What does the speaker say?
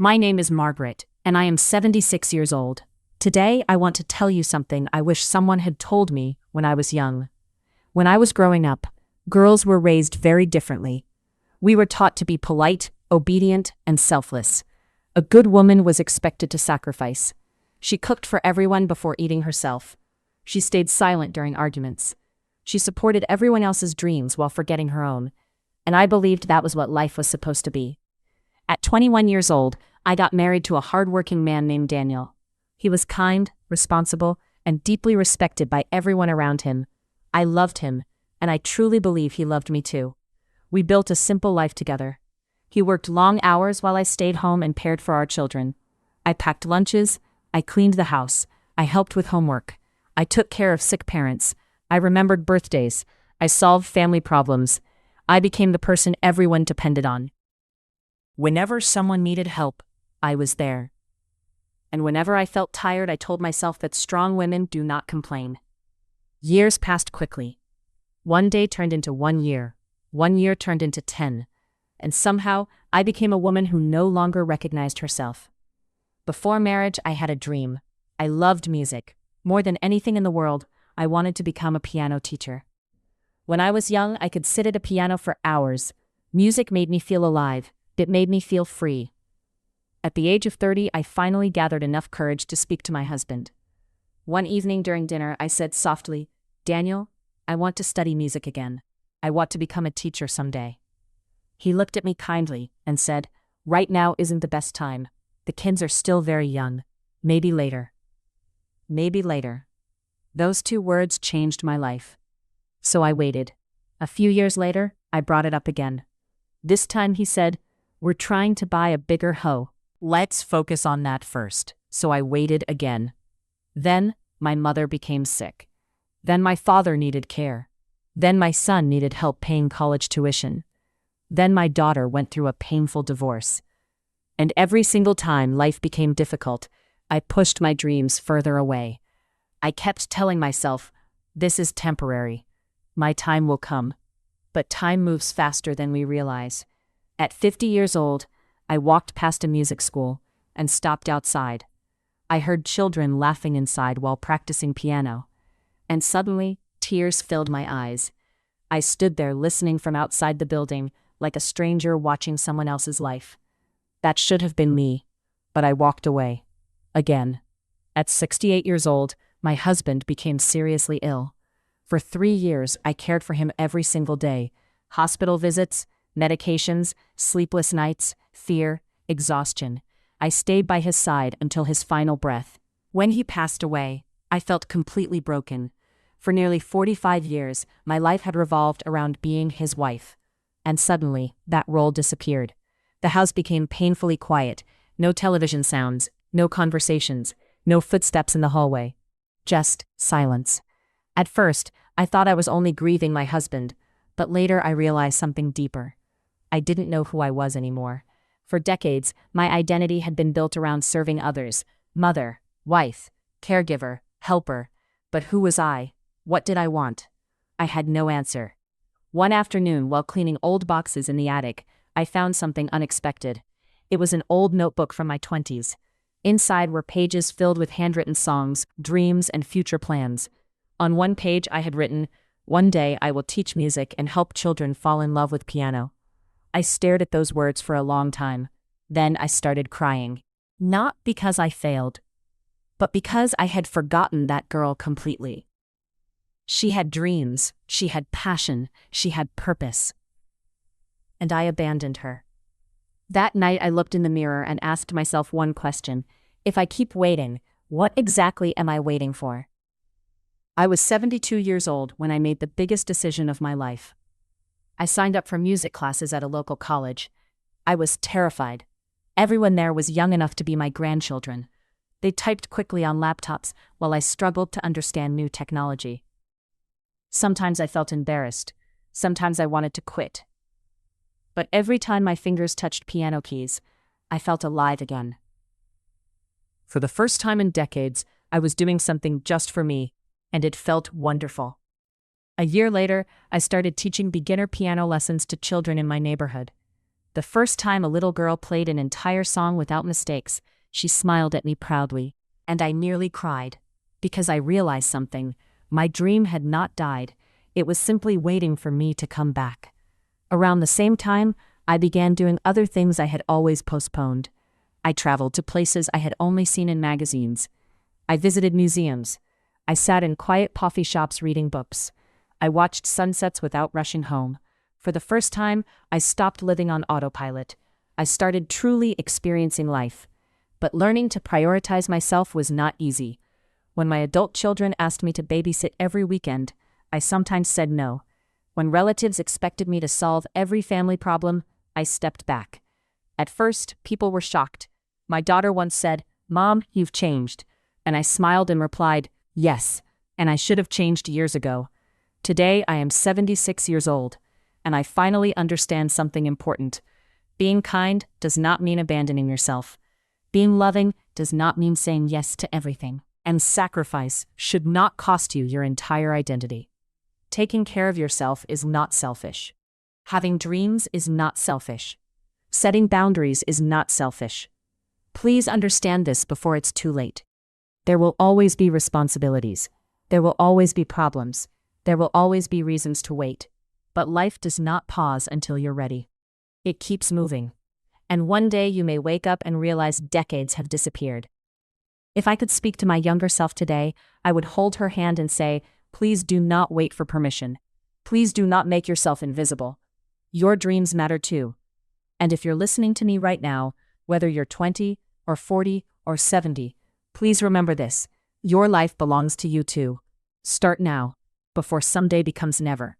My name is Margaret, and I am 76 years old. Today, I want to tell you something I wish someone had told me when I was young. When I was growing up, girls were raised very differently. We were taught to be polite, obedient, and selfless. A good woman was expected to sacrifice. She cooked for everyone before eating herself. She stayed silent during arguments. She supported everyone else's dreams while forgetting her own. And I believed that was what life was supposed to be. At 21 years old, I got married to a hardworking man named Daniel. He was kind, responsible, and deeply respected by everyone around him. I loved him, and I truly believe he loved me too. We built a simple life together. He worked long hours while I stayed home and cared for our children. I packed lunches, I cleaned the house, I helped with homework. I took care of sick parents. I remembered birthdays. I solved family problems. I became the person everyone depended on. Whenever someone needed help, I was there. And whenever I felt tired, I told myself that strong women do not complain. Years passed quickly. One day turned into 1 year. 1 year turned into 10. And somehow, I became a woman who no longer recognized herself. Before marriage, I had a dream. I loved music. More than anything in the world, I wanted to become a piano teacher. When I was young, I could sit at a piano for hours. Music made me feel alive. It made me feel free. At the age of 30, I finally gathered enough courage to speak to my husband. One evening during dinner, I said softly, "Daniel, I want to study music again. I want to become a teacher someday." He looked at me kindly and said, "Right now isn't the best time. The kids are still very young. Maybe later." Maybe later. Those 2 words changed my life. So I waited. A few years later, I brought it up again. This time he said, "We're trying to buy a bigger hoe. Let's focus on that first." So I waited again. Then my mother became sick. Then my father needed care. Then my son needed help paying college tuition. Then my daughter went through a painful divorce. And every single time life became difficult, I pushed my dreams further away. I kept telling myself, "This is temporary. My time will come." But time moves faster than we realize. At 50 years old, I walked past a music school and stopped outside. I heard children laughing inside while practicing piano. And suddenly, tears filled my eyes. I stood there listening from outside the building, like a stranger watching someone else's life. That should have been me, but I walked away. Again. At 68 years old, my husband became seriously ill. For 3 years, I cared for him every single day. Hospital visits, medications, sleepless nights, fear, exhaustion. I stayed by his side until his final breath. When he passed away, I felt completely broken. For nearly 45 years, my life had revolved around being his wife. And suddenly, that role disappeared. The house became painfully quiet. No television sounds, no conversations, no footsteps in the hallway. Just silence. At first, I thought I was only grieving my husband, but later I realized something deeper. I didn't know who I was anymore. For decades, my identity had been built around serving others: mother, wife, caregiver, helper. But who was I? What did I want? I had no answer. One afternoon, while cleaning old boxes in the attic, I found something unexpected. It was an old notebook from my 20s. Inside were pages filled with handwritten songs, dreams, and future plans. On one page I had written, "One day I will teach music and help children fall in love with piano." I stared at those words for a long time. Then I started crying. Not because I failed, but because I had forgotten that girl completely. She had dreams, she had passion, she had purpose. And I abandoned her. That night I looked in the mirror and asked myself one question: if I keep waiting, what exactly am I waiting for? I was 72 years old when I made the biggest decision of my life. I signed up for music classes at a local college. I was terrified. Everyone there was young enough to be my grandchildren. They typed quickly on laptops while I struggled to understand new technology. Sometimes I felt embarrassed. Sometimes I wanted to quit. But every time my fingers touched piano keys, I felt alive again. For the first time in decades, I was doing something just for me, and it felt wonderful. A year later, I started teaching beginner piano lessons to children in my neighborhood. The The first time a little girl played an entire song without mistakes, she smiled at me proudly, and I nearly cried. Because I realized something. My dream had not died. It was simply waiting for me to come back. Around the same time, I began doing other things I had always postponed. I traveled to places I had only seen in magazines. I visited museums. I sat in quiet coffee shops reading books. I watched sunsets without rushing home. For the first time, I stopped living on autopilot. I started truly experiencing life. But learning to prioritize myself was not easy. When my adult children asked me to babysit every weekend, I sometimes said no. When relatives expected me to solve every family problem, I stepped back. At first, people were shocked. My daughter once said, "Mom, you've changed." And I smiled and replied, "Yes, and I should have changed years ago." Today, I am 76 years old, and I finally understand something important. Being kind does not mean abandoning yourself. Being loving does not mean saying yes to everything. And sacrifice should not cost you your entire identity. Taking care of yourself is not selfish. Having dreams is not selfish. Setting boundaries is not selfish. Please understand this before it's too late. There will always be responsibilities. There will always be problems. There will always be reasons to wait. But life does not pause until you're ready. It keeps moving. And one day you may wake up and realize decades have disappeared. If I could speak to my younger self today, I would hold her hand and say, "Please do not wait for permission. Please do not make yourself invisible. Your dreams matter too." And if you're listening to me right now, whether you're 20 or 40 or 70, please remember this. Your life belongs to you too. Start now, before someday becomes never.